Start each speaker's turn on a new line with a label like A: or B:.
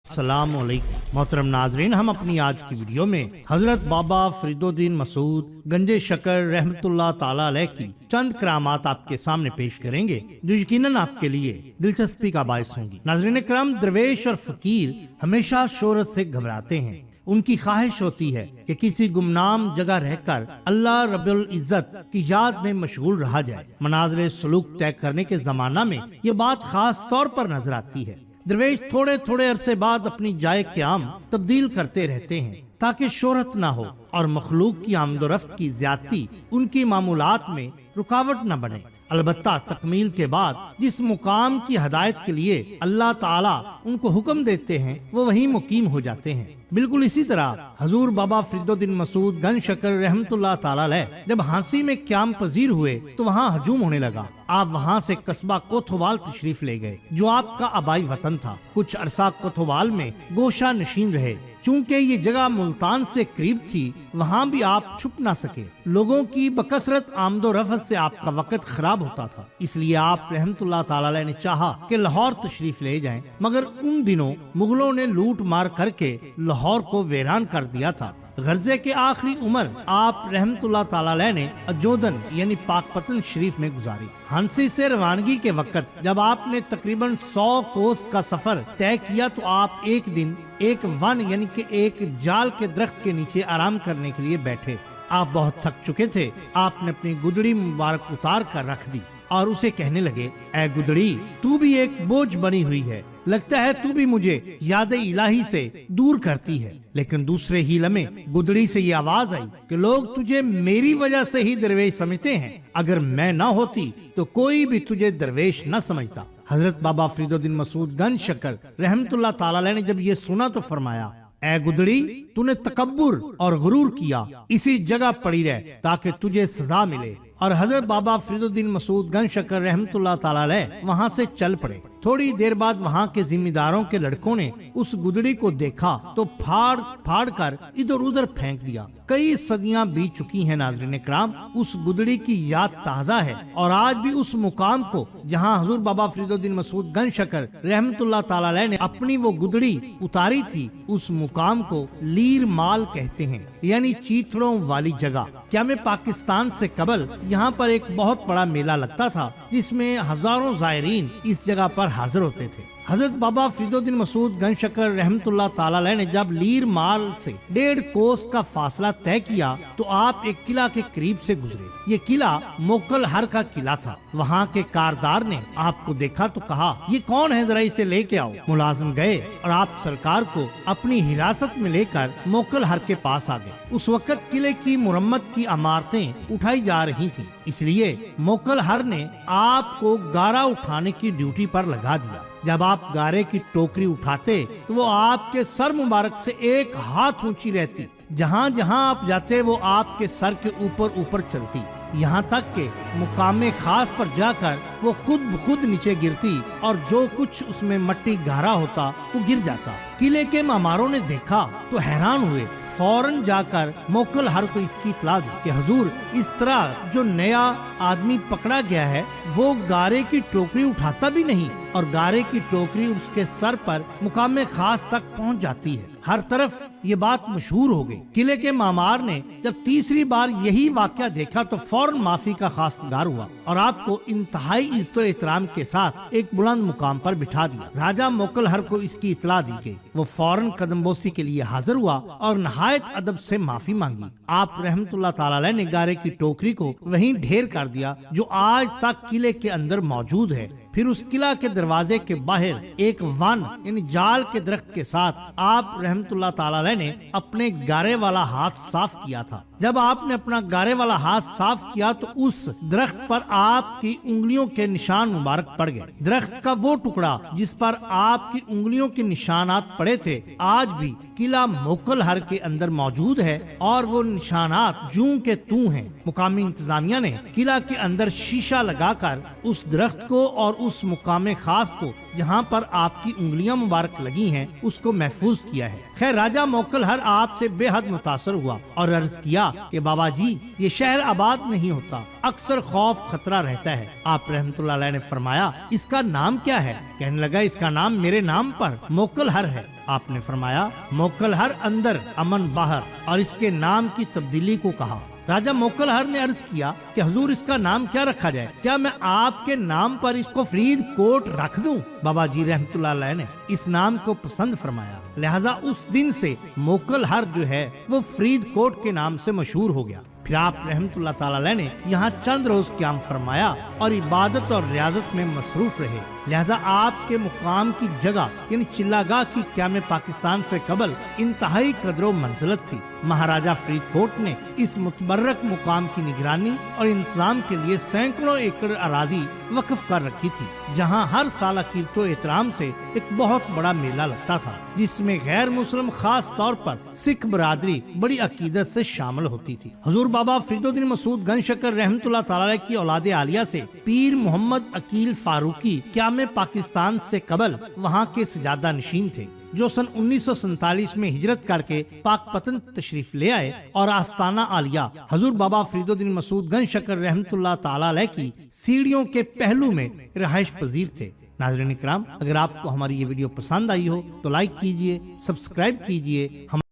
A: अस्सलाम वालेकुम मोहतरम नाजरीन, हम अपनी आज की वीडियो में हजरत बाबा फरीदुद्दीन मसूद गंजे शकर रहमतुल्लाह ताला अलैह की चंद करामात आपके सामने पेश करेंगे जो यकीनन आपके लिए दिलचस्पी का बायस होंगी। नाजरीन करम, दरवेश और फकीर हमेशा शोहरत से घबराते हैं। उनकी ख्वाहिश होती है कि किसी गुमनाम जगह रहकर अल्लाह रब्बुल इज्जत की याद में मशगूल रहा जाए। मनाज़िर सलूक तय करने के जमाना में ये बात खास तौर पर नजर आती है। दरवेश थोड़े थोड़े अरसे बाद अपनी जाए क़याम तब्दील करते रहते हैं ताकि शोहरत ना हो और मखलूक की आमदोरफ्त की ज्यादती उनकी मामूलात में रुकावट न बने। अलबत्ता तकमील के बाद जिस मुकाम की हदायत के लिए अल्लाह ताला उनको हुक्म देते हैं वो वहीं मुकीम हो जाते हैं। बिल्कुल इसी तरह हजूर बाबा फरीदुद्दीन मसूद गंज शकर रहमतुल्लाह ताला अलैह जब हांसी में क़याम पजीर हुए तो वहाँ हजूम होने लगा। आप वहाँ से कस्बा कोतवाल तशरीफ ले गए जो आपका आबाई वतन था। कुछ अरसा कोतवाल में गोशा नशीन रहे। चूंकि ये जगह मुल्तान से करीब थी, वहाँ भी आप छुप ना सके। लोगों की बकसरत आमदो रफत से आपका वक्त खराब होता था, इसलिए आप रहमतुल्लाह ताला अलैह ने चाहा कि लाहौर तशरीफ ले जाएं। मगर उन दिनों मुगलों ने लूट मार करके लाहौर को वीरान कर दिया था। गर्जे के आखिरी उम्र आप रहमतुल्लाह ताला अलैह ने अजोदन यानी पाकपतन शरीफ में गुजारी। हांसी से रवानगी के वक्त जब आपने तकरीबन 100 कोस का सफर तय किया तो आप एक दिन एक वन यानी कि एक जाल के दरख्त के नीचे आराम करने के लिए बैठे। आप बहुत थक चुके थे। आपने अपनी गुदड़ी मुबारक उतार कर रख दी और उसे कहने लगे, ऐ गुदड़ी, तू भी एक बोझ बनी हुई है। लगता है तू भी मुझे याद इलाही से दूर करती है। लेकिन दूसरे ही लम्हे गुदड़ी से ये आवाज आई कि लोग तुझे मेरी वजह से ही दरवेश समझते हैं। अगर मैं ना होती तो कोई भी तुझे दरवेश न समझता। हजरत बाबा फरीदुद्दीन मसूद गंज शकर रहमतुल्लाह ताला अलैह ने जब ये सुना तो फरमाया, ऐ गुदड़ी, तूने तकब्बुर और गुरूर किया, इसी जगह पड़ी रह ताकि तुझे सजा मिले। और हजरत बाबा फरीदुद्दीन मसूद गंज शकर रहमतुल्लाह ताला अलैह वहाँ से चल पड़े। थोड़ी देर बाद वहाँ के जिम्मेदारों के लड़कों ने उस गुदड़ी को देखा तो फाड़ फाड़ कर इधर उधर फेंक दिया। कई सदियां बीत चुकी हैं नाज़रीन इकराम, उस गुदड़ी की याद ताज़ा है और आज भी उस मुकाम को जहाँ हजूर बाबा फरीदुद्दीन मसूद गंज शकर रहमतुल्लाह ताला अलैह ने अपनी वो गुदड़ी उतारी थी, उस मुकाम को लीर माल कहते हैं, यानी चीथड़ों वाली जगह। क्या में पाकिस्तान से कबल यहाँ पर एक बहुत बड़ा मेला लगता था जिसमें हजारों ज़ायरीन इस जगह पर हाजिर होते थे। हजरत बाबा फरीदुद्दीन मसूद गंज शकर रहमतुल्लाह ताला अलैह ने जब लीर माल से 1.5 कोस का फासला तय किया तो आप एक किला के करीब से गुजरे। ये किला मोकल हर का किला था। वहाँ के कारदार ने आपको देखा तो कहा, ये कौन है, जरा इसे लेके आओ। मुलाजिम गए और आप सरकार को अपनी हिरासत में लेकर मोकल हर के पास आ गए। उस वक्त किले की मुरम्मत की इमारतें उठाई जा रही थी, इसलिए मोकल हर ने आपको गारा उठाने की ड्यूटी पर लगा दिया। जब आप गारे की टोकरी उठाते तो वो आपके सर मुबारक से एक हाथ ऊंची रहती। जहाँ जहाँ आप जाते वो आपके सर के ऊपर ऊपर चलती, यहाँ तक के मुकामे खास पर जाकर वो खुद ब खुद नीचे गिरती और जो कुछ उसमें मट्टी गारा होता वो गिर जाता। किले के मामारों ने देखा तो हैरान हुए। फौरन जाकर मोकल हर को इसकी इत्तला दी कि हुजूर, इस तरह जो नया आदमी पकड़ा गया है वो गारे की टोकरी उठाता भी नहीं और गारे की टोकरी उसके सर पर मुकामे खास तक पहुंच जाती है। हर तरफ ये बात मशहूर हो गई। किले के मामार ने जब तीसरी बार यही वाकया देखा तो फौरन माफी का खास्तगार हुआ और आपको इंतहाई इज्जत और एहतराम के साथ एक बुलंद मुकाम पर बिठा दिया। राजा मोकल हर को इसकी इत्तला दी गई। वो फौरन कदमबोसी के लिए हाजिर हुआ और नहायत अदब से माफी मांगी। आप रहमतुल्लाह ताला अलैह ने गारे की टोकरी को वहीं ढेर कर दिया जो आज तक किले के अंदर मौजूद है। फिर उस किला के दरवाजे के बाहर एक वन यानी जाल के दरख्त के साथ आप रहमतुल्लाह ताला अलैह ने अपने गारे वाला हाथ साफ किया था। जब आपने अपना गारे वाला हाथ साफ किया तो उस दरख्त पर आपकी उंगलियों के निशान मुबारक पड़ गए। दरख्त का वो टुकड़ा जिस पर आपकी उंगलियों के निशानात पड़े थे आज भी किला मोकल हर के अंदर मौजूद है और वो निशानात जूं के तू हैं। मुकामी इंतजामिया ने किला के अंदर शीशा लगाकर उस दरख्त को और اس مقام خاص کو جہاں پر آپ کی انگلیاں مبارک لگی ہیں اس کو محفوظ کیا ہے۔ خیر راجہ موکل ہر آپ سے بے حد متاثر ہوا اور عرض کیا کہ بابا جی یہ شہر آباد نہیں ہوتا، اکثر خوف خطرہ رہتا ہے۔ آپ رحمت اللہ علیہ نے فرمایا اس کا نام کیا ہے؟ کہنے لگا اس کا نام میرے نام پر موکل ہر ہے۔ آپ نے فرمایا موکل ہر اندر امن باہر، اور اس کے نام کی تبدیلی کو کہا۔ راجہ موکل ہر نے عرض کیا کہ حضور اس کا نام کیا رکھا جائے؟ کیا میں آپ کے نام پر اس کو فرید کوٹ رکھ دوں؟ بابا جی رحمت اللہ علیہ نے اس نام کو پسند فرمایا، لہذا اس دن سے موکل ہر جو ہے وہ فرید کوٹ کے نام سے مشہور ہو گیا۔ پھر آپ رحمت اللہ تعالی علیہ نے یہاں چند روز قیام فرمایا اور عبادت اور ریاضت میں مصروف رہے، لہذا آپ کے مقام کی جگہ یعنی چلاگاہ کی قیام پاکستان سے قبل انتہائی قدر و منزلت تھی۔ مہاراجہ فرید کوٹ نے اس متبرک مقام کی نگرانی اور انتظام کے لیے سینکڑوں ایکڑ اراضی وقف کر رکھی تھی، جہاں ہر سال عقیدت و احترام سے ایک بہت بڑا میلہ لگتا تھا، جس میں غیر مسلم خاص طور پر سکھ برادری بڑی عقیدت سے شامل ہوتی تھی۔ حضور بابا فرید الدین مسعود گنج شکر رحمت اللہ تعالی کی اولاد عالیہ سے پیر محمد عقیل فاروقی قیام پاکستان سے قبل وہاں کے سجادہ نشین تھے، جو سن 1947 میں ہجرت کر کے پاک پتن تشریف لے آئے اور آستانہ عالیہ حضور بابا فرید الدین مسعود گنج شکر رحمت اللہ تعالی علیہ کی سیڑھیوں کے پہلو میں رہائش پذیر تھے۔ ناظرین اکرام، اگر آپ کو ہماری یہ ویڈیو پسند آئی ہو تو لائک کیجئے، سبسکرائب کیجئے۔